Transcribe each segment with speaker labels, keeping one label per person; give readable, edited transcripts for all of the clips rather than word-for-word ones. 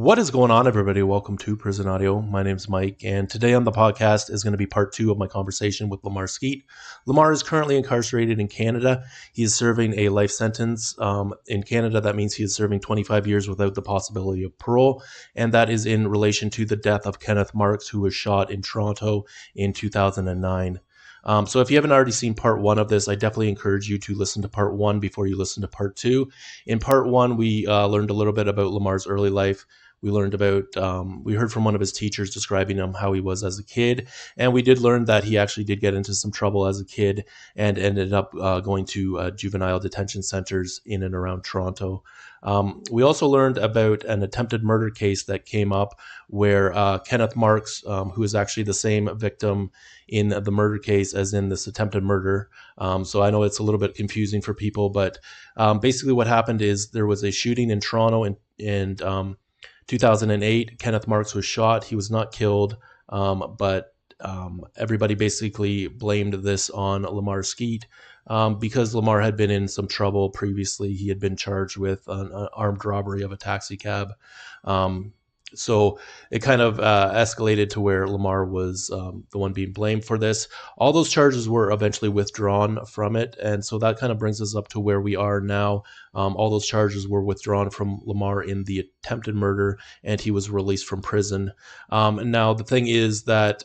Speaker 1: What is going on, everybody? Welcome to Prison Audio. My name is Mike, and today on the podcast is going to be part two of my conversation with Lamar Skeete. Lamar is currently incarcerated in Canada. He is serving a life sentence. In Canada, that means he is serving 25 years without the possibility of parole, and that is in relation to the death of Kenneth Mark, who was shot in Toronto in 2009. So if you haven't already seen part one of this, I definitely encourage you to listen to part one before you listen to part two. In part one, we learned a little bit about Lamar's early life. We learned about, we heard from one of his teachers describing him how he was as a kid. And we did learn that he actually did get into some trouble as a kid and ended up going to juvenile detention centers in and around Toronto. We also learned about an attempted murder case that came up where Kenneth Marks, who is actually the same victim in the murder case as in this attempted murder. So I know it's a little bit confusing for people, but basically what happened is there was a shooting in Toronto in 2008. Kenneth Marks was shot. He was not killed, but everybody basically blamed this on Lamar Skeete because Lamar had been in some trouble previously. He had been charged with an armed robbery of a taxi cab. So it kind of escalated to where Lamar was the one being blamed for this. All those charges were eventually withdrawn from it. And so that kind of brings us up to where we are now. All those charges were withdrawn from Lamar in the attempted murder, and he was released from prison. And now the thing is that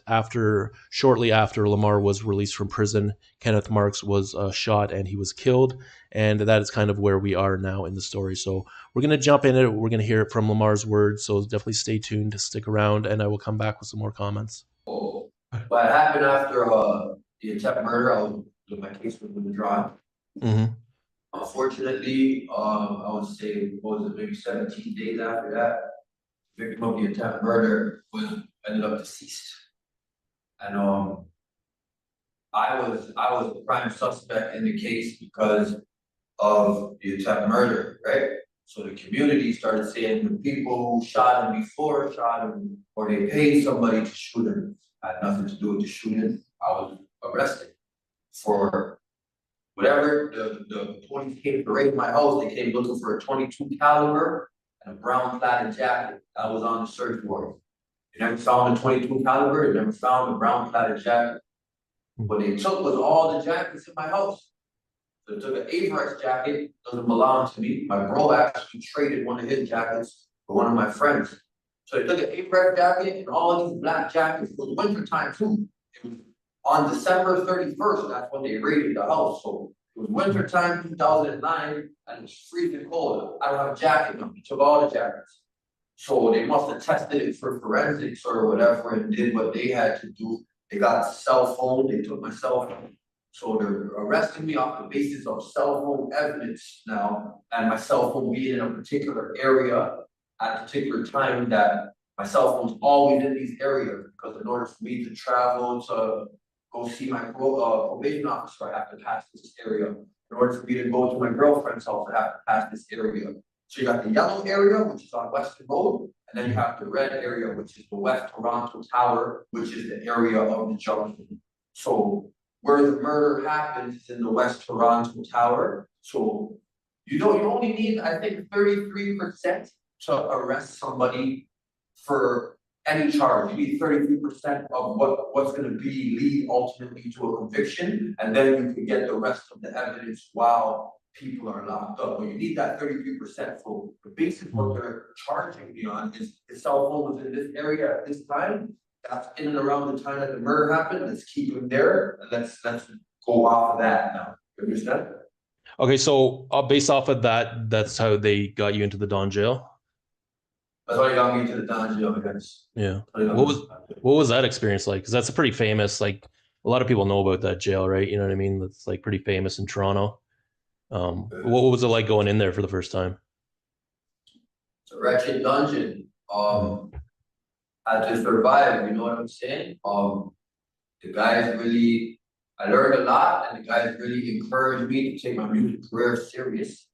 Speaker 1: shortly after Lamar was released from prison, Kenneth Marks was shot and he was killed. And that is kind of where we are now in the story. So we're going to jump in it. We're going to hear it from Lamar's words. So definitely stay tuned, stick around, and I will come back with some more comments.
Speaker 2: What happened after the attempted murder, my case was withdrawn.
Speaker 1: Mm-hmm.
Speaker 2: Unfortunately, I would say, maybe 17 days after that, the victim of the attempted murder ended up deceased. And I was the prime suspect in the case because of the attempted murder, right? So the community started saying the people who shot him before shot him, or they paid somebody to shoot him. Had nothing to do with the shooting. I was arrested for whatever. The police came to raid my house. They came looking for a 22 caliber and a brown plaid jacket. That was on the search warrant. They never found a 22 caliber. They never found a brown plaid jacket. What they took was all the jackets in my house. So they took an Averex jacket, doesn't belong to me. My bro actually traded one of his jackets for one of my friends. So they took an Averex jacket and all of these black jackets. It was winter time too. It was on December 31st, that's when they raided the house. So it was winter time, 2009, and it was freezing cold. I don't have a jacket on me. Took all the jackets. So they must have tested it for forensics or whatever and did what they had to do. They got a cell phone, they took my cell phone. So they're arresting me off the basis of cell phone evidence now, and my cell phone being in a particular area at a particular time that my cell phone's always in these areas, because in order for me to travel to go see my probation officer, I have to pass this area. In order for me to go to my girlfriend's house, I have to pass this area. So you got the yellow area, which is on Western Road, and then you have the red area, which is the West Toronto Tower, which is the area of the junction. So where the murder happens is in the West Toronto Tower. So you only need, I think, 33% to arrest somebody for any charge. You need 33% of what's going to lead ultimately to a conviction, and then you can get the rest of the evidence while people are locked up. But you need that 33%. So the basis what they're charging me on is the cell phone was in this area at this time. That's in and around the time that the murder happened. Let's keep him there, and let's go off of that now. You understand?
Speaker 1: Okay, so based off of that, that's how they got you into the Don jail?
Speaker 2: That's why they got me into the Don jail, I guess.
Speaker 1: Yeah. What was that experience like? Because that's a pretty famous, like, a lot of people know about that jail, right? You know what I mean? That's like pretty famous in Toronto. What was it like going in there for the first time?
Speaker 2: It's a wretched dungeon. I had to survive, you know what I'm saying? The guys really, I learned a lot, and the guys really encouraged me to take my music career serious.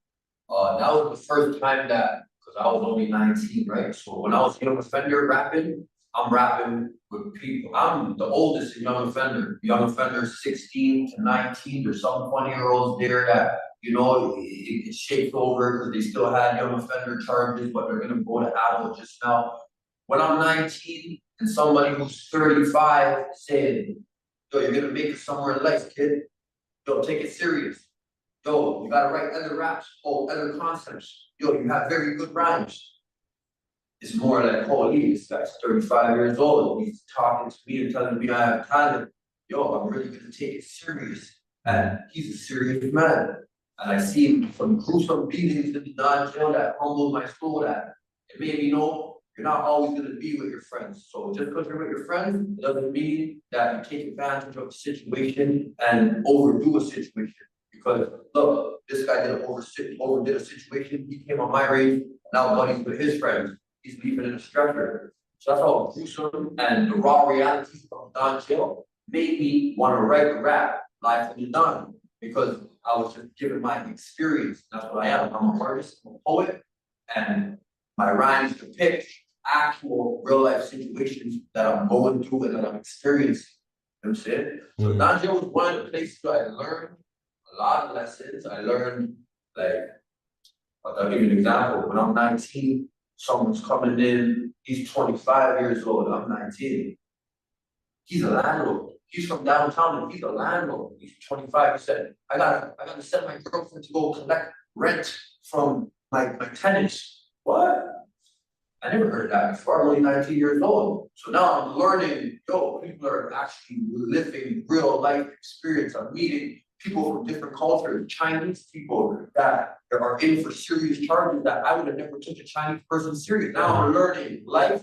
Speaker 2: That was the first time that, because I was only 19, right? So when I was young offender rapping, I'm rapping with people. I'm the oldest in young offender. Young offender 16 to 19. There's some 20-year-olds there that it shapes over because they still had young offender charges, but they're gonna go to adult just now. When I'm 19 and somebody who's 35 saying, yo, you're gonna make it somewhere in life, kid. Yo, take it serious. Yo, you gotta write other raps, other concepts. Yo, you have very good rhymes. It's more like, holy, this guy's 35 years old. He's talking to me and telling me I have talent. Yo, I'm really gonna take it serious. And he's a serious man. And I see some gruesome beatings in the non-jail that humbled my soul, that it made me know you're not always gonna be with your friends. So just because you're with your friends, it doesn't mean that you take advantage of a situation and overdo a situation. Because look, this guy overdid a situation, he came on my range, now buddies with his friends. He's leaving in a stretcher. So that's how gruesome and the raw reality of Don Chill made me want to write a rap, Live from the Don, because I was just giving my experience. That's what I am. I'm an artist, I'm a poet, and my rhymes depict actual real life situations that I'm going through and that I'm experiencing. You know what I'm saying? So Don Chill was one of the places where I learned a lot of lessons. I learned, like, I'll give you an example. When I'm 19, someone's coming in, he's 25 years old, I'm 19. He's a landlord. He's from downtown and he's a landlord. He's 25. He said, I gotta send my girlfriend to go collect rent from my tenants. What? I never heard of that before. I'm only 19 years old. So now I'm learning, people are actually living real life experience. I'm meeting people from different cultures, Chinese people that are in for serious charges that I would have never took a Chinese person serious. Now I'm learning life,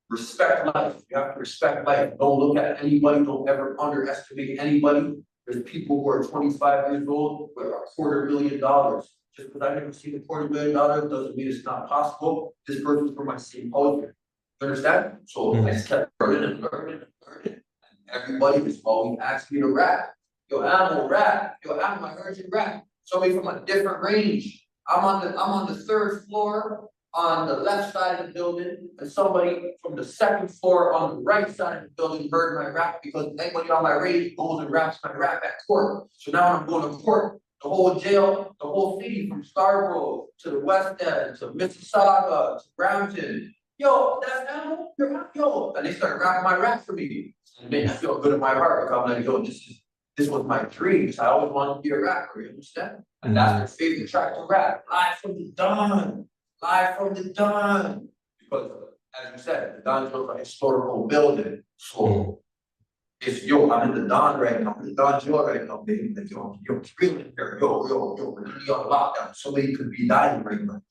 Speaker 2: respect life. You have to respect life. Don't look at anybody. Don't ever underestimate anybody. There's people who are 25 years old with $250,000. Just because I've never seen $250,000 doesn't mean it's not possible. This person's from my same culture. You understand? So I just kept learning and learning and learning. And everybody just always asked me to rap. Yo, Animal, rap. Yo, Animal, I heard you rap. Somebody from a different range. I'm on the third floor on the left side of the building, and somebody from the second floor on the right side of the building heard my rap because anybody on my range goes and raps my rap at court. So now I'm going to court. The whole jail, the whole city from Scarborough to the West End to Mississauga to Brampton. Yo, that's Animal, you're rap, yo. And they started rapping my rap for me. And it made me feel good in my heart because I'm like, yo, this was my dream. I always wanted to be a rapper, you understand? And that's their favorite track to rap. Live from the Don. Live from the Don. Because, as you said, the Don is a historical building. So, I'm in the Don right now. I'm in the Don Jail right now, baby. Like, it's real in here. We're really on lockdown. Somebody could be dying right now.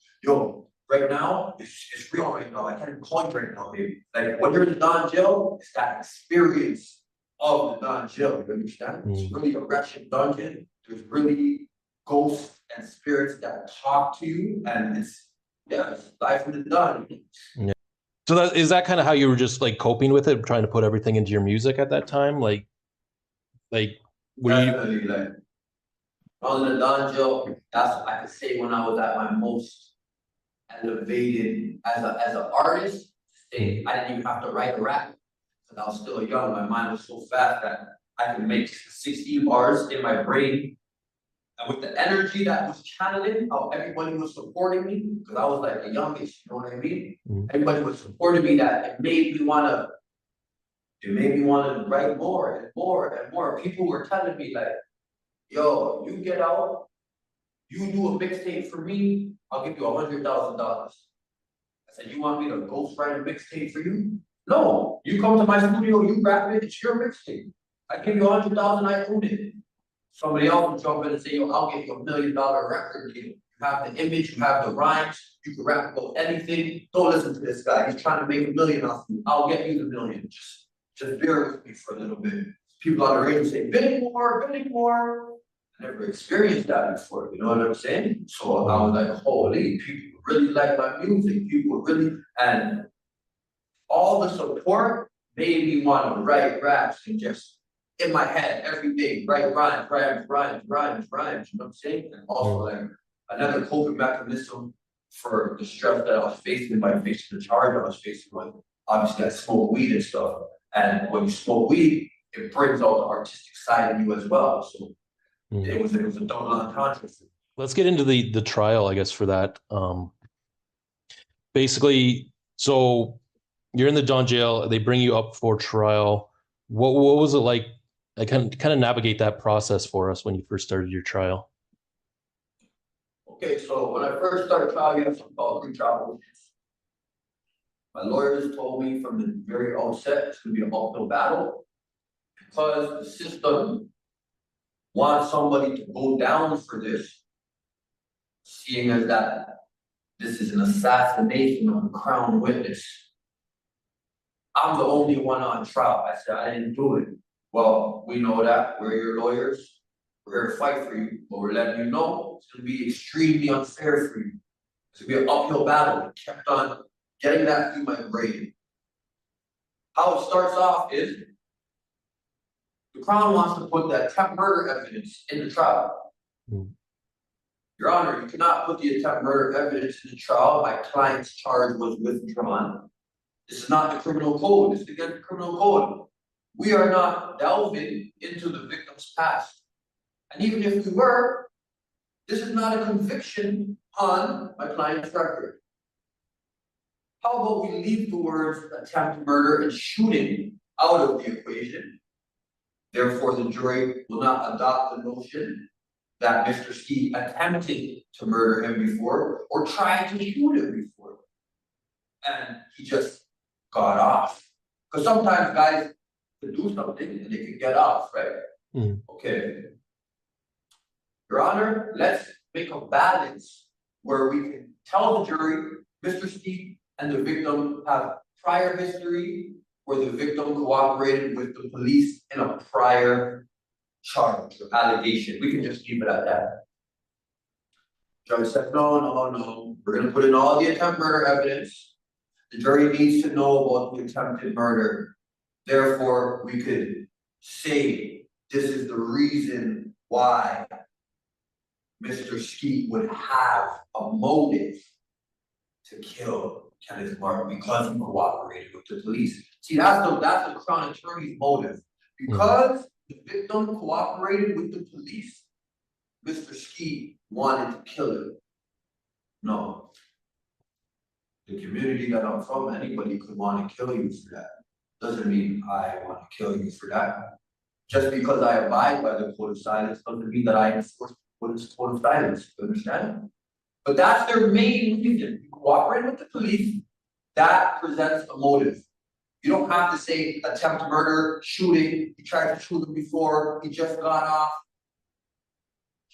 Speaker 2: Right now, it's real right now. I can't even call you right now, baby. Like, when you're in the Don Jail, it's that experience of the Don Jail, you understand? It's really a wretched dungeon. There's really ghosts and spirits that talk to you, and it's life in the dungeon.
Speaker 1: Yeah. So is that kind of how you were just like coping with it, trying to put everything into your music at that time? Like were
Speaker 2: Definitely, like, I was in the Don Jail. That's what I could say when I was at my most elevated as an artist. I didn't even have to write a rap. I was still young, my mind was so fast that I could make 16 bars in my brain. And with the energy that was channeling, how everybody was supporting me, because I was like the youngest, you know what I mean? Everybody was supporting me, that it made me wanna write more and more and more. People were telling me like, yo, you get out, you do a mixtape for me, I'll give you $100,000. I said, you want me to ghostwrite a mixtape for you? No, you come to my studio, you rap it, it's your mixtape. I give you $100,000, I own it. Somebody else will jump in and say, yo, I'll get you $1 million record deal. You have the image, you have the rhymes, you can rap about anything. Don't listen to this guy, he's trying to make $1 million off you. I'll get you the million. Just bear with me for a little bit. People on the radio say, bidding more, bidding more. I never experienced that before, you know what I'm saying? So I was like, holy, people really like my music. People really, and all the support made me want to write raps and just in my head every day, write rhymes, you know what I'm saying? And also like another coping mechanism for the stress that I was facing by facing the charge I was facing with. Obviously I smoke weed and stuff. And when you smoke weed, it brings out the artistic side of you as well. So It was a double entendre.
Speaker 1: Let's get into the trial, I guess, for that. Basically, so you're in the John jail. They bring you up for trial. What was it like? I kind of navigate that process for us when you first started your trial.
Speaker 2: Okay, so when I first started trial, you have something called pre-trial motions. My lawyers told me from the very outset it's going to be an uphill battle because the system wants somebody to go down for this, seeing as that this is an assassination of a crown witness. I'm the only one on trial. I said I didn't do it. Well, we know that. We're your lawyers. We're here to fight for you, but we're letting you know it's going to be extremely unfair for you. It's going to be an uphill battle. I kept on getting that through my brain. How it starts off is the Crown wants to put that attempt murder evidence in the trial. Your Honor, you cannot put the attempt murder evidence in the trial. My client's charge was withdrawn. This is not the criminal code. This is against the criminal code. We are not delving into the victim's past. And even if we were, this is not a conviction on my client's record. How about we leave the words attempt murder and shooting out of the equation? Therefore, the jury will not adopt the notion that Mr. Skeete attempted to murder him before or tried to shoot him before. And he just got off. Because sometimes guys can do something and they can get off, right? Okay. Your Honor, let's make a balance where we can tell the jury Mr. Skeete and the victim have prior history where the victim cooperated with the police in a prior charge or allegation. We can just leave it at that. Judge said, no. We're going to put in all the attempt murder evidence. The jury needs to know about the attempted murder. Therefore, we could say this is the reason why Mr. Skeete would have a motive to kill Kenneth Mark because he cooperated with the police. See, that's the Crown Attorney's motive. Because the victim cooperated with the police, Mr. Skeete wanted to kill him. No. The community that I'm from, anybody could want to kill you for that. Doesn't mean I want to kill you for that. Just because I abide by the code of silence doesn't mean that I enforce the code of silence. You understand? But that's their main reason. You cooperate with the police, that presents a motive. You don't have to say attempt murder, shooting, he tried to shoot him before, he just got off.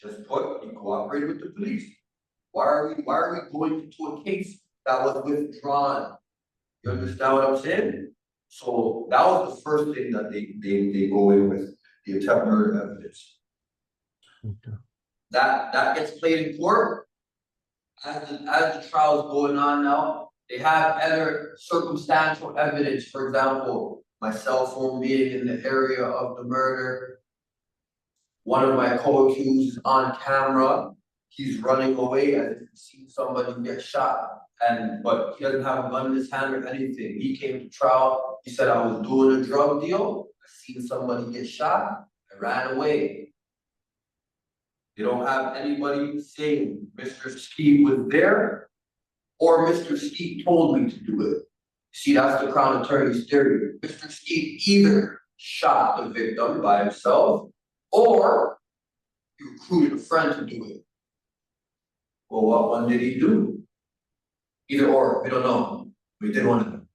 Speaker 2: Just put, he cooperated with the police. Why are we going into a case that was withdrawn? You understand what I'm saying? So that was the first thing that they go in with, the attempt murder evidence.
Speaker 1: Okay.
Speaker 2: That gets played in court. As the trial is going on now, they have other circumstantial evidence. For example, my cell phone being in the area of the murder. One of my co-accused is on camera. He's running away as if he's seen somebody get shot. But he doesn't have a gun in his hand or anything. He came to trial. He said, I was doing a drug deal. I seen somebody get shot. I ran away. They don't have anybody saying Mr. Skeete was there or Mr. Skeete told me to do it. See, that's the Crown Attorney's theory. Mr. Skeete either shot the victim by himself or he recruited a friend to do it. Well, what one did he do? Either or, we don't know. We did one of them.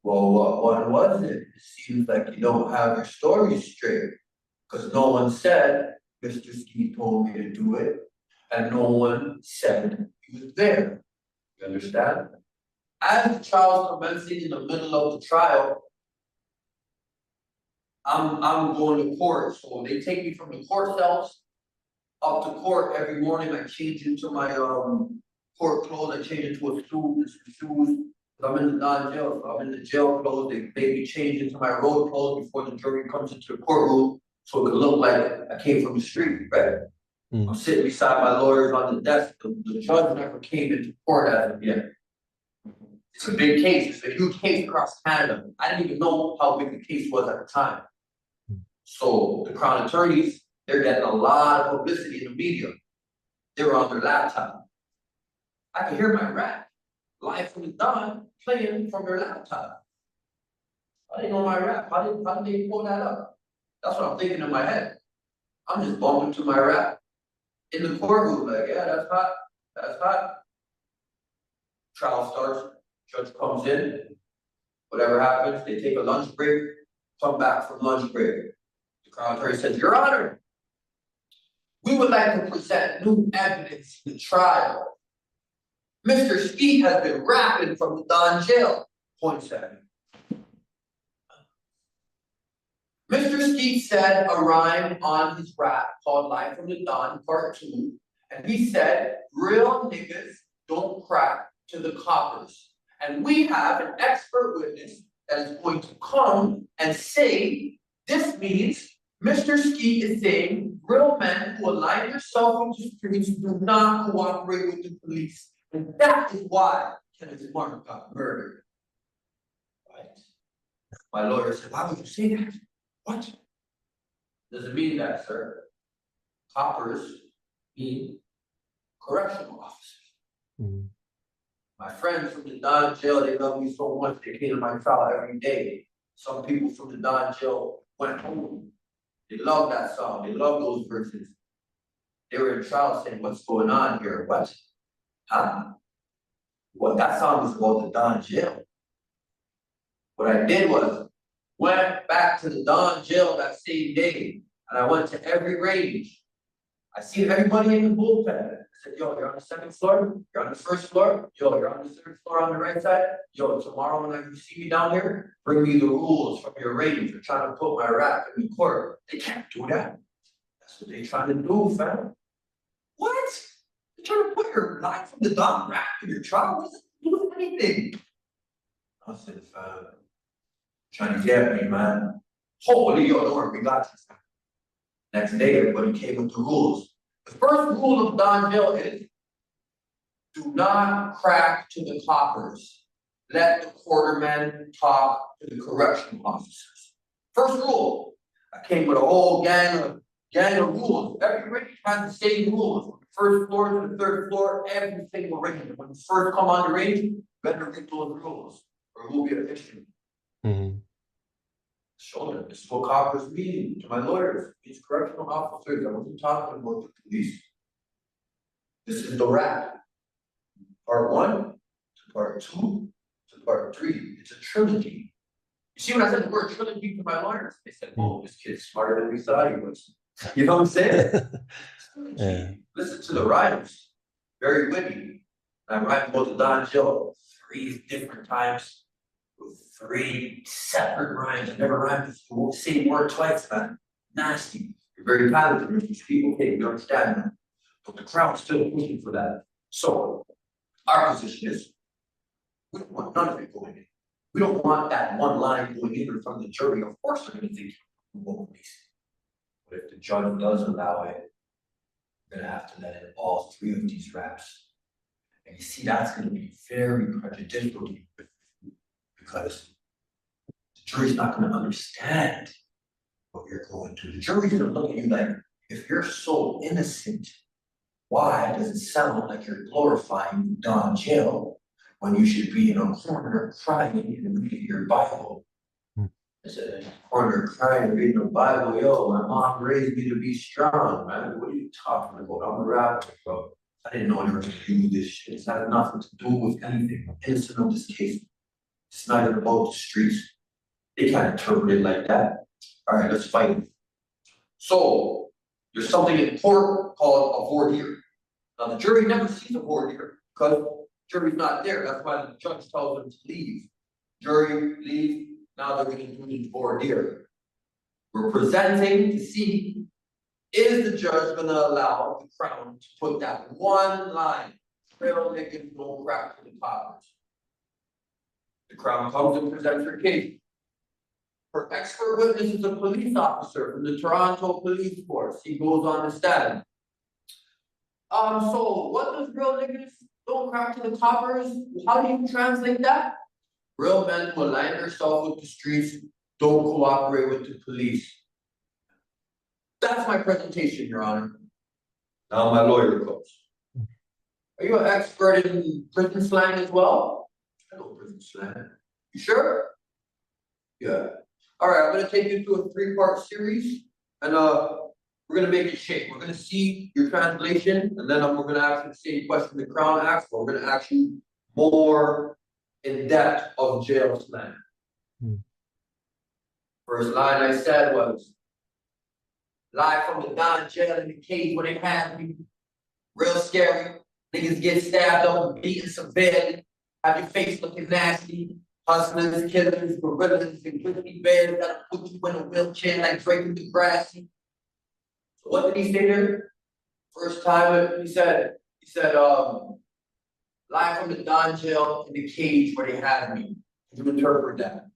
Speaker 2: Well, what one was it? It seems like you don't have your story straight. Because no one said Mr. Skeete told me to do it, and no one said he was there. You understand? As the trial is commencing in the middle of the trial, I'm going to court. So they take me from the court cells up to court every morning. I change into my court clothes. I change into a suit and some shoes. I'm in the non-jail, so I'm in the jail clothes. They make me change into my road clothes before the jury comes into the courtroom, so it could look like I came from the street, right? I'm sitting beside my lawyers on the desk. The judge never came into court as of yet. It's a big case. It's a huge case across Canada. I didn't even know how big the case was at the time. So the Crown Attorneys They're getting a lot of publicity in the media. They were on their laptop. I could hear my rap live from the Don playing from their laptop. I didn't know my rap. How did they pull that up? That's what I'm thinking in my head. I'm just bumping to my rap in the courtroom, like, yeah, that's hot. That's hot. Trial starts, judge comes in, whatever happens, they take a lunch break, come back from lunch break. The crown attorney says, Your Honor, we would like to present new evidence in the trial. Mr. Skeete has been rapping from the Don jail. Points at me. Mr. Skeete said a rhyme on his rap called Live from the Don Part 2, and he said, real niggas don't crack to the coppers. And we have an expert witness that is going to come and say, this means Mr. Skeete is saying real men who align themselves with the streets do not cooperate with the police. And that is why Kenneth Mark got murdered. Right? My lawyer said, why would you say that? What? Doesn't mean that, sir. Coppers mean correctional officers. Mm-hmm. My friends from the Don jail, they love me so much, they came to my trial every day. Some people from the Don jail went home. They love that song. They love those verses. They were in trial saying, what's going on here? What? Huh? What? That song was about the Don jail. What I did was, went back to the Don jail that same day, and I went to every range. I seen everybody in the bullpen. I said, yo, you're on the second floor, you're on the first floor, yo, you're on the third floor on the right side, yo, tomorrow when you see me down here, bring me the rules from your range. You're trying to put my rap in the court. They can't do that. That's what they're trying to do, fam. What? They're trying to put your line from the Don rap in your trial? What does it do with anything? I said, fam, trying to get me, man. Holy, yo, don't worry, we got this. Next day, everybody came with the rules. The first rule of Don jail is, do not crack to the coppers. Let the quartermen talk to the correctional officers. First rule. I came with a whole gang of rules. Every range has the same rules. From the first floor to the third floor, every single range. When you first come on the range, better read those rules, or it will be an issue. Mm-hmm. Show them this is what coppers mean to my lawyers. These correctional officers, I wasn't talking about the police. This is the rap. Part 1 to part 2 to part 3. It's a trilogy. You see when I said the word trilogy to my lawyers? They said, oh, this kid's smarter than we thought he was. You know what I'm saying? Yeah. Listen to the rhymes. Very witty. I rhymed about the Don jail 3 different times. With 3 separate rhymes. I never rhymed with the same word twice, man. Nasty. You're very talented. These people, okay, you understand that. But the crowd's still pushing for that. So, our position is, we don't want none of it going in. We don't want that one line going in from the jury. Of course, they're going to think, but if the judge does allow it, we're going to have to let in all 3 of these raps. And you see, that's going to be very prejudicial because the jury's not going to understand what you're going to. The jury's going to look at you like, if you're so innocent, why does it sound like you're glorifying Don jail when you should be in a corner crying and reading your Bible? I said, in a corner crying and reading the Bible, yo, my mom raised me to be strong, man. What are you talking about? I'm a rapper, bro. I didn't know they were going to do this shit. It's had nothing to do with anything. I'm innocent of this case. It's not even about the streets. They can't interpret it like that. All right, let's fight it. So, there's something in court called a voir dire. Now, the jury never sees a voir dire because the jury's not there. That's why the judge tells them to leave. Jury, leave. Now they're going to do the voir dire. We're presenting to see, is the judge going to allow the crown to put that one line, real niggas don't crack to the coppers? The crown comes and presents her case. Her expert witness is a police officer from the Toronto Police Force. He goes on the stand. So what does real niggas don't crack to the coppers? How do you translate that? Real men who align themselves with the streets don't cooperate with the police. That's my presentation, Your Honor. Now my lawyer goes. Are you an expert in prison slang as well? I know prison slang. You sure? Yeah. All right, I'm gonna take you through a 3-part series, and we're gonna make it shape. We're gonna see your translation, and then we're gonna ask you the same question the Crown asked, but we're gonna ask you more in depth of jail slang. First line I said was, live from the Don jail in the cage where they had me. Real scary. Niggas get stabbed up and beaten severely. Have your face looking nasty. Hustlers, killers, gorillas, and grizzly bears that'll put you in a wheelchair like Drake Degrassi. So what did he say there? First time he said, live from the Don jail in the cage where they had me. Can you interpret that?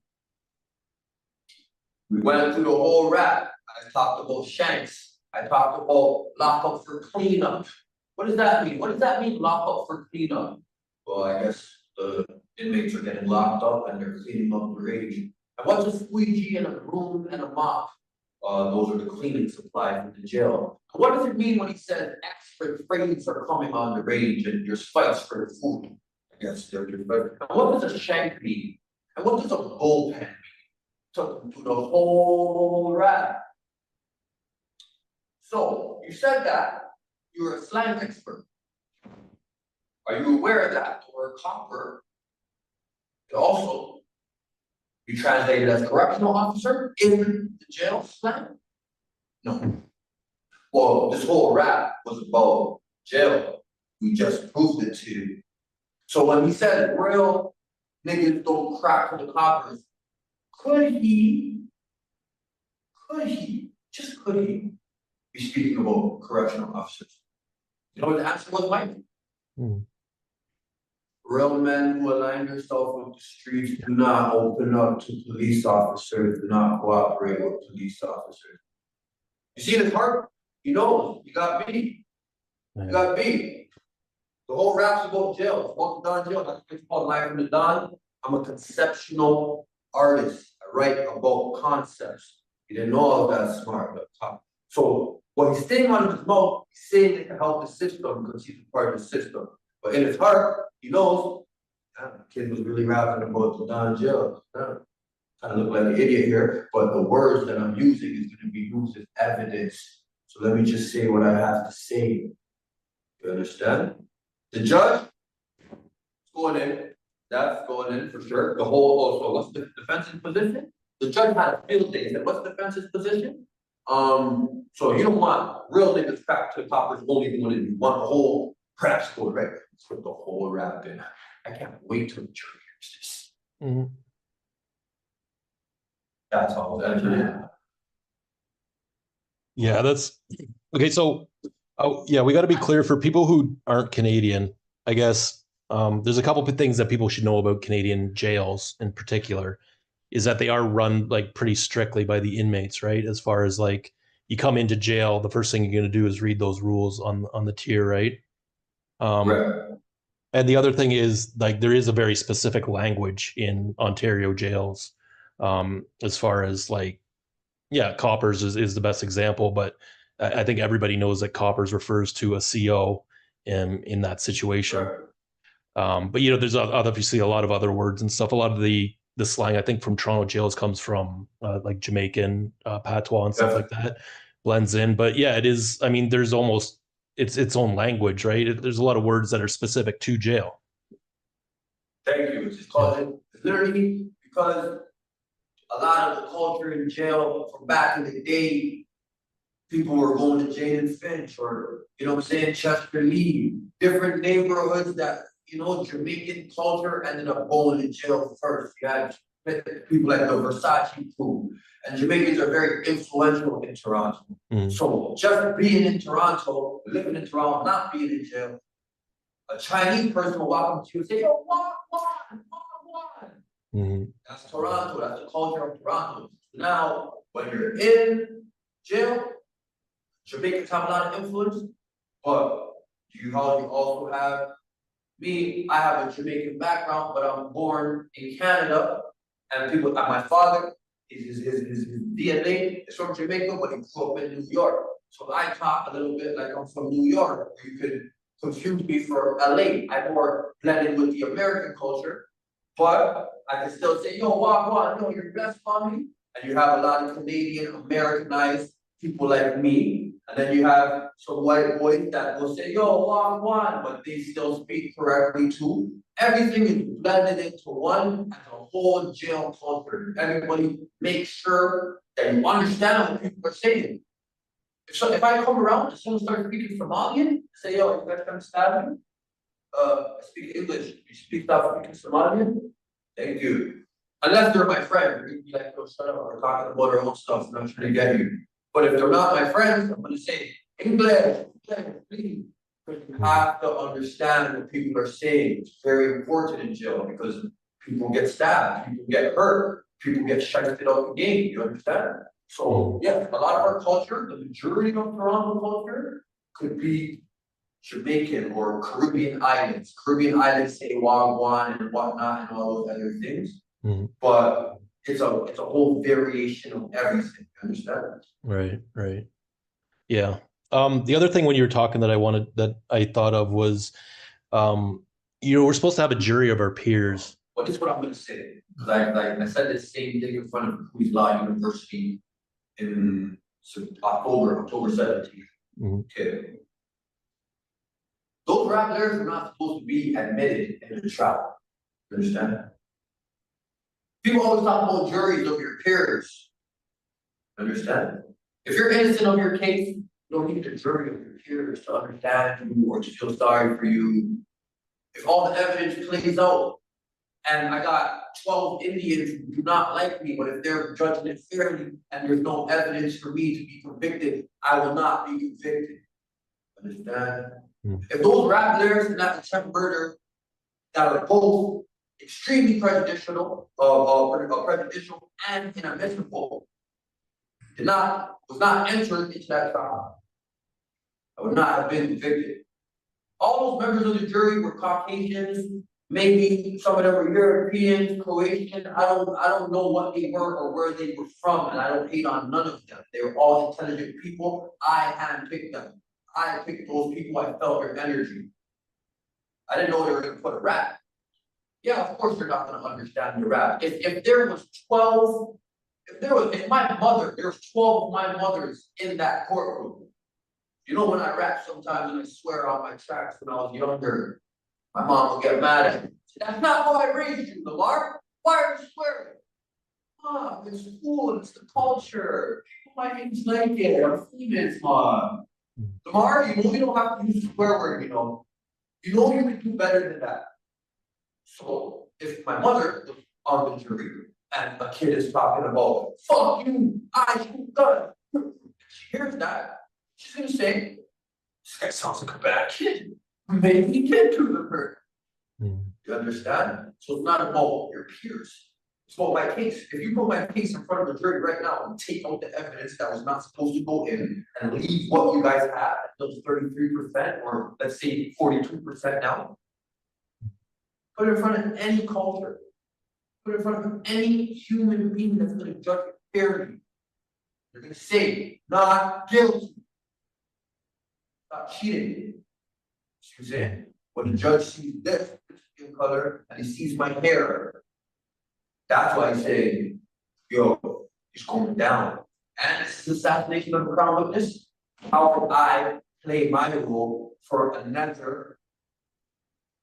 Speaker 2: We went through the whole rap. I talked about shanks. I talked about lock up for cleanup. What does that mean? What does that mean, lock up for cleanup? Well, I guess the inmates are getting locked up and they're cleaning up the rage. And what's a squeegee and a broom and a mop? Those are the cleaning supplies in the jail. And what does it mean when he says extra phrases are coming on the rage and your spikes for the food? I guess they're your favorite. And what does a shank mean? And what does a bullpen mean? Took them through the whole rap. So you said that you're a slang expert. Are you aware of that? Or a copper? Also, you translated as correctional officer in the jail slang? No. Well, this whole rap was about jail. We just proved it to you. So when he said real niggas don't crack for the coppers, could he, just could he be speaking about correctional officers? You know what the answer was, Mike? Real men who align themselves with the streets do not open up to police officers, do not cooperate with police officers. You see the heart? You know, you got beat. You got beat. The whole rap's about jail. Walk the Don jail. That's what it's called, Life from the Don. I'm a conceptual artist. I write about concepts. You didn't know all that smart. So what he's saying out of his mouth, he's saying it to help the system because he's a part of the system. But in his heart, he knows, the kid was really rapping about the Don jail. I look like an idiot here, but the words that I'm using is going to be used as evidence. So let me just say what I have to say. You understand? The judge is going in. That's going in for sure. The whole, also, what's the defense's position? The judge had a field day. He said, what's the defense's position? So you don't want real niggas crack to the coppers only going in. You want the whole rap score, right? Let's put the whole rap in. I can't wait till the jury hears this. That's all.
Speaker 1: Yeah, that's okay. So, yeah, we got to be clear for people who aren't Canadian. I guess there's a couple of things that people should know about Canadian jails in particular. Is that they are run like pretty strictly by the inmates, right? As far as like you come into jail, the first thing you're going to do is read those rules on the tier, right?
Speaker 2: Right.
Speaker 1: And the other thing is like there is a very specific language in Ontario jails, as far as like, yeah, coppers is the best example, but I think everybody knows that coppers refers to a CO in that situation.
Speaker 2: Right.
Speaker 1: But you know, there's obviously a lot of other words and stuff. A lot of the slang I think from Toronto jails comes from like Jamaican patois and stuff like that, blends in. But yeah, it is. I mean, there's almost its own language, right? There's a lot of words that are specific to jail.
Speaker 2: Thank you. It's called literally because a lot of the culture in jail from back in the day, people were going to Jane and Finch or, you know what I'm saying, Chester Lee, different neighborhoods that, you know, Jamaican culture ended up going to jail first. You had people like the Versace crew, and Jamaicans are very influential in Toronto. So just being in Toronto, living in Toronto, not being in jail, a Chinese person will walk up to you and say, yo, what? That's Toronto, that's the culture of Toronto. Now, when you're in jail, Jamaicans have a lot of influence, but you also have me. I have a Jamaican background, but I'm born in Canada, and my father, his DNA is from Jamaica, but he grew up in New York. So I talk a little bit like I'm from New York. You could confuse me for LA. I'm more blended with the American culture, but I can still say, yo, Wagwan, no, you're blessed, mommy. And you have a lot of Canadian, Americanized people like me. And then you have some white boys that will say, yo, Wagwan, but they still speak correctly too. Everything is blended into one as a whole jail culture. Everybody makes sure that you understand what people are saying. If I come around and someone starts speaking Somalian, say, yo, you guys understand me? I speak English. You speak Somalian? Thank you. Unless they're my friend, you're gonna be like, oh, shut up, we're talking about our own stuff, I'm not trying to get you. But if they're not my friends, I'm gonna say, English, please. Because you have to understand what people are saying. It's very important in jail because people get stabbed, people get hurt, people get shunted out the game, you understand? So yeah, a lot of our culture, the majority of Toronto culture could be Jamaican or Caribbean islands. Caribbean islands say Wagwan and whatnot and all those other things. But it's a whole variation of everything, you understand?
Speaker 1: Right. Yeah. The other thing when you were talking that I thought of was, we're supposed to have a jury of our peers.
Speaker 2: Well, this is what I'm gonna say. Because I said the same thing in front of Queen's Law University in October 17th. Okay. Those rappers are not supposed to be admitted in the trial. You understand? People always talk about juries of your peers. Understand? If you're innocent of your case, you don't need a jury of your peers to understand you or to feel sorry for you. If all the evidence plays out, and I got 12 Indians who do not like me, but if they're judging it fairly and there's no evidence for me to be convicted, I will not be convicted. Understand? If those rap lyrics and that attempt murder that are both extremely prejudicial and inadmissible was not entered into that trial, I would not have been convicted. All those members of the jury were Caucasians, maybe some of them were Europeans, Croatian. I don't know what they were or where they were from, and I don't hate on none of them. They were all intelligent people. I handpicked them. I picked those people. I felt their energy. I didn't know they were going to put a rap. Yeah, of course they're not going to understand the rap. If there was 12, if my mother, there's 12 of my mothers in that courtroom. You know, when I rap sometimes and I swear on my tracks when I was younger, my mom will get mad at me. That's not how I raised you, Lamar. Why are you swearing? Mom, it's cool, it's the culture. People my age like it. I'm famous, Mom. Lamar, you know you don't have to use the swear word, you know. You know you can do better than that. So if my mother was on the jury and a kid is talking about, fuck you, I shoot gun. She hears that, she's gonna say, this guy sounds like a bad kid. Maybe he can do the murder. You understand? So it's not about your peers. It's about my case. If you put my case in front of the jury right now and take out the evidence that was not supposed to go in and leave what you guys have at those 33% or let's say 42% now, put it in front of any culture, put it in front of any human being that's going to judge it fairly. They're going to say, not guilty, not cheating. You see, when the judge sees this skin color and he sees my hair, that's why I say, yo, he's going down. And this is assassination of a crown witness. How can I play my role for another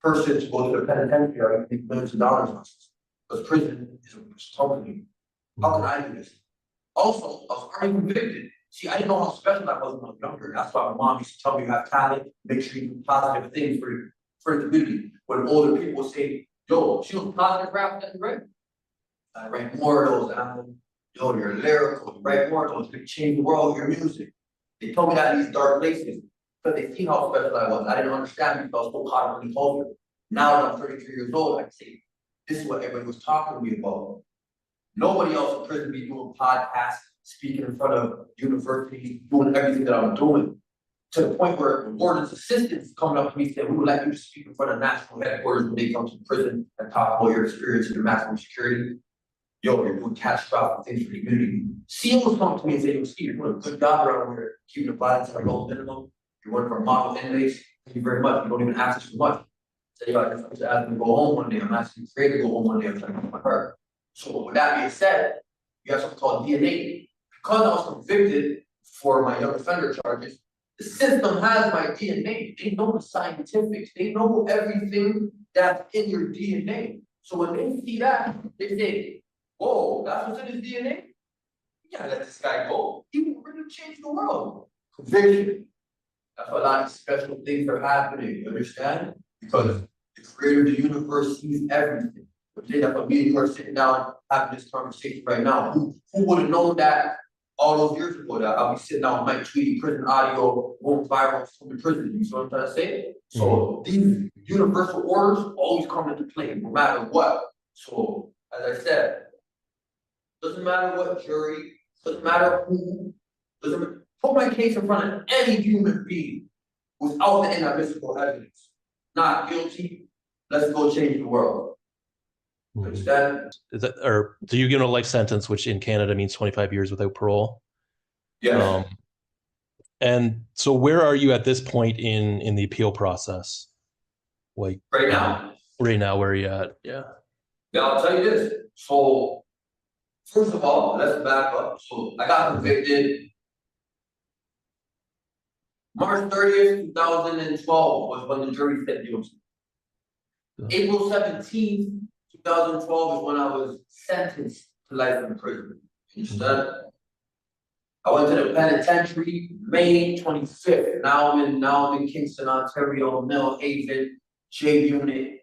Speaker 2: person to go to the penitentiary and make millions of dollars on this? Because prison is a company. How can I do this? Also, I was already convicted. See, I didn't know how special I was when I was younger. That's why my mom used to tell me you have talent, make sure you do positive things for the community. When older people say, yo, she was positive rap that you write. I write more of those, and I'm like, yo, you're lyrical, you write more of those, you can change the world with your music. They told me that in these dark places, because they see how special I was. I didn't understand because I was so caught up in the culture. Now that I'm 33 years old, I can say, this is what everybody was talking to me about. Nobody else in prison be doing podcasts, speaking in front of universities, doing everything that I'm doing. To the point where the warden's assistants coming up to me saying, we would like you to speak in front of national headquarters when they come to prison and talk about your experience in your maximum security. yo, you're doing catastrophic things for the community. CEOs come to me and say, yo, Steve, you're doing a good job around here, keeping the violence at a low minimum. You're working for model inmates. Thank you very much. You don't even ask us for much. Say, yo, I just asked me to go home one day. I'm asking Craig to go home one day. I'm trying to my her. So with that being said, you have something called DNA. Because I was convicted for my young offender charges, the system has my DNA. They know the scientifics. They know everything that's in your DNA. So when they see that, they say, whoa, that's what's in his DNA? You can't let this guy go. He will really change the world. Conviction. That's why a lot of special things are happening. You understand? Because the creator of the universe sees everything. But then that's why me and you are sitting down having this conversation right now. Who would have known that all those years ago that I'll be sitting down with Mike tweeting prison audio, going viral from the prison? You see what I'm trying to say? So these universal orders always come into play, no matter what. So as I said, doesn't matter what jury, doesn't matter who, doesn't put my case in front of any human being without the inadmissible evidence. Not guilty, let's go change the world. Understand?
Speaker 1: Is that, or do you get a life sentence, which in Canada means 25 years without parole?
Speaker 2: Yeah.
Speaker 1: And so where are you at this point in the appeal process? Like
Speaker 2: right now?
Speaker 1: Right now, where are you at? Yeah.
Speaker 2: Yeah, I'll tell you this. So first of all, let's back up. So I got convicted March 30th, 2012 was when the jury said guilty. April 17th, 2012 is when I was sentenced to life in prison. You understand? I went to the penitentiary May 25th. Now I'm in Kingston, Ontario, Mill Haven, J Unit.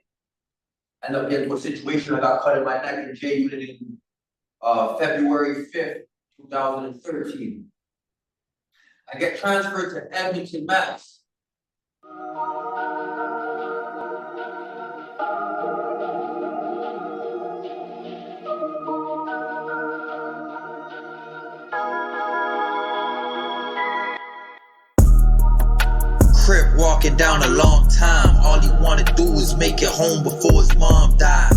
Speaker 2: End up getting to a situation I got cut in my neck in J Unit in February 5th, 2013. I get transferred to Edmonton, Mass.
Speaker 3: Crip walking down a long time. All he wanna do is make it home before his mom died.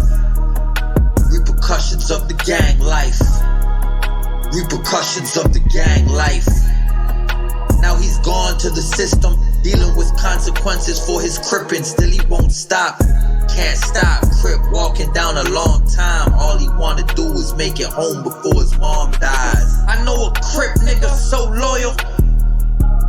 Speaker 3: Repercussions of the gang life. Repercussions of the gang life. Now he's gone to the system, dealing with consequences for his crippin'. Still he won't stop, can't stop. Crip walking down a long time. All he wanna do is make it home before his mom dies. I know a Crip nigga so loyal.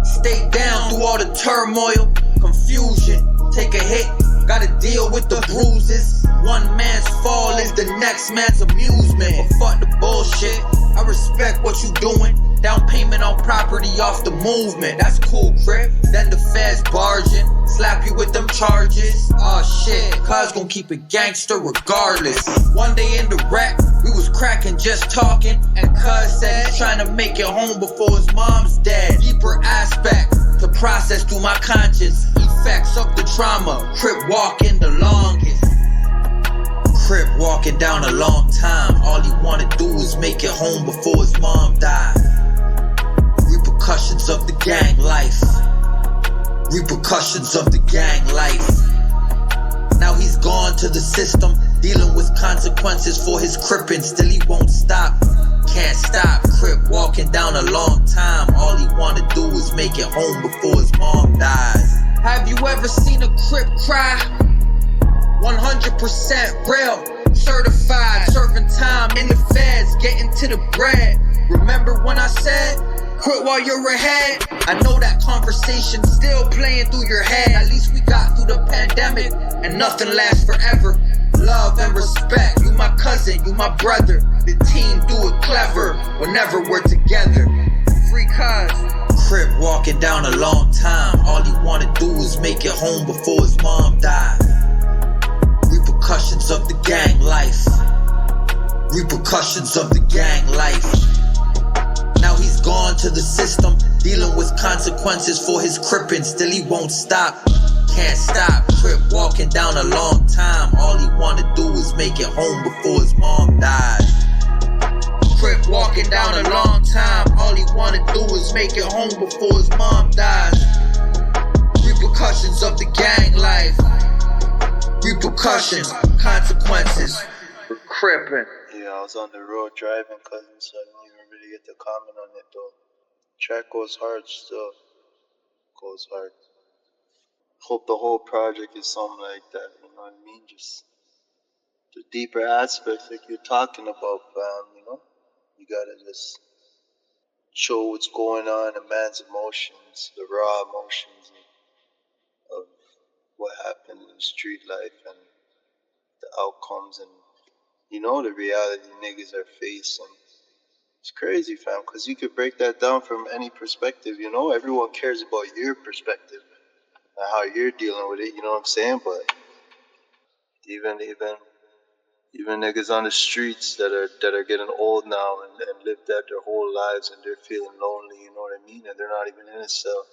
Speaker 3: Stay down through all the turmoil, confusion, take a hit, gotta deal with the bruises. One man's fall is the next man's amusement. But fuck the bullshit, I respect what you doing. Down payment on property off the movement, that's cool, Crip. Then the feds barging, slap you with them charges. Oh shit, cuz gon' keep it gangster regardless. One day in the rec, we was cracking just talking, and cuz said he's trying to make it home before his mom's dead. Deeper aspect to process through my conscience, effects of the trauma. Crip walking the longest. Crip walking down a long time. All he wanna do is make it home before his mom died. Repercussions of the gang life. Repercussions of the gang life. Now he's gone to the system, dealing with consequences for his crippin'. Still he won't stop, can't stop. Crip walking down a long time. All he wanna do is make it home before his mom dies. Have you ever seen a Crip cry? 100% real, certified, serving time in the feds, getting to the bread. Remember when I said, quit while you're ahead? I know that conversation still playing through your head. At least we got through the pandemic, and nothing lasts forever. Love and respect, you my cousin, you my brother. The team do it clever, whenever we're together. Free cuz. Crip walking down a long time. All he wanna do is make it home before his mom died. Repercussions of the gang life. Repercussions of the gang life. Now he's gone to the system, dealing with consequences for his crippin'. Still he won't stop, can't stop. Crip walking down a long time. All he wanna do is make it home before his mom dies. Crip walking down a long time. All he wanna do is make it home before his mom dies. Repercussions of the gang life. Repercussions, consequences. Crippin'.
Speaker 4: Yeah, I was on the road driving, cousin, so I didn't even really get to comment on it though. Track goes hard still. Goes hard. Hope the whole project is something like that, you know what I mean? Just the deeper aspects like you're talking about, fam, you know? You gotta just show what's going on in man's emotions, the raw emotions of what happened in street life and the outcomes and, you know, the reality niggas are facing. It's crazy, fam, because you could break that down from any perspective, you know? Everyone cares about your perspective and how you're dealing with it, you know what I'm saying? But even niggas on the streets that are getting old now and lived out their whole lives and they're feeling lonely, you know what I mean? And they're not even in a cell.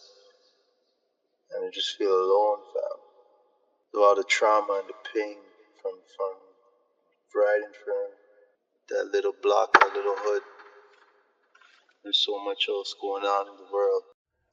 Speaker 4: And they just feel alone, fam. A lot of trauma and the pain from riding from that little block, that little hood. There's so much else going on in the world.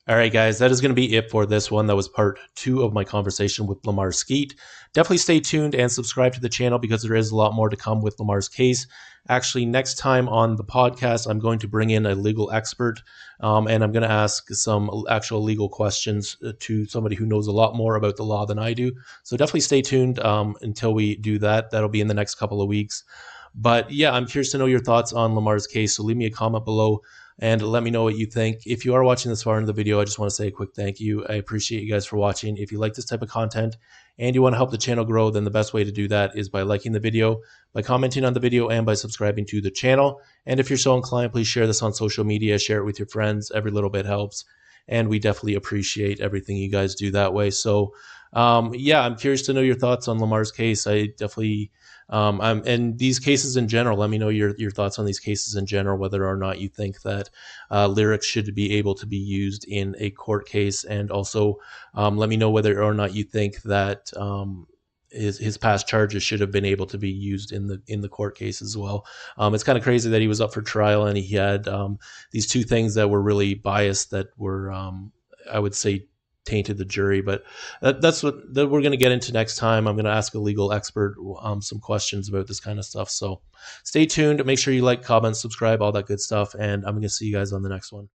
Speaker 1: All right, guys, that is going to be it for this one. That was part 2 of my conversation with Lamar Skeete. Definitely stay tuned and subscribe to the channel because there is a lot more to come with Lamar's case. Actually, next time on the podcast, I'm going to bring in a legal expert, and I'm going to ask some actual legal questions to somebody who knows a lot more about the law than I do. So definitely stay tuned until we do that. That'll be in the next couple of weeks. But yeah, I'm curious to know your thoughts on Lamar's case. So leave me a comment below and let me know what you think. If you are watching this far into the video, I just want to say a quick thank you. I appreciate you guys for watching. If you like this type of content and you want to help the channel grow, then the best way to do that is by liking the video, by commenting on the video, and by subscribing to the channel. And if you're so inclined, please share this on social media, share it with your friends. Every little bit helps. And we definitely appreciate everything you guys do that way. So yeah, I'm curious to know your thoughts on Lamar's case. I definitely and these cases in general, let me know your thoughts on these cases in general, whether or not you think that lyrics should be able to be used in a court case. And also let me know whether or not you think that his past charges should have been able to be used in the court case as well. It's kind of crazy that he was up for trial and he had these two things that were really biased that were, I would say, tainted the jury. But that's what we're going to get into next time. I'm going to ask a legal expert some questions about this kind of stuff. So stay tuned. Make sure you like, comment, subscribe, all that good stuff. And I'm going to see you guys on the next one.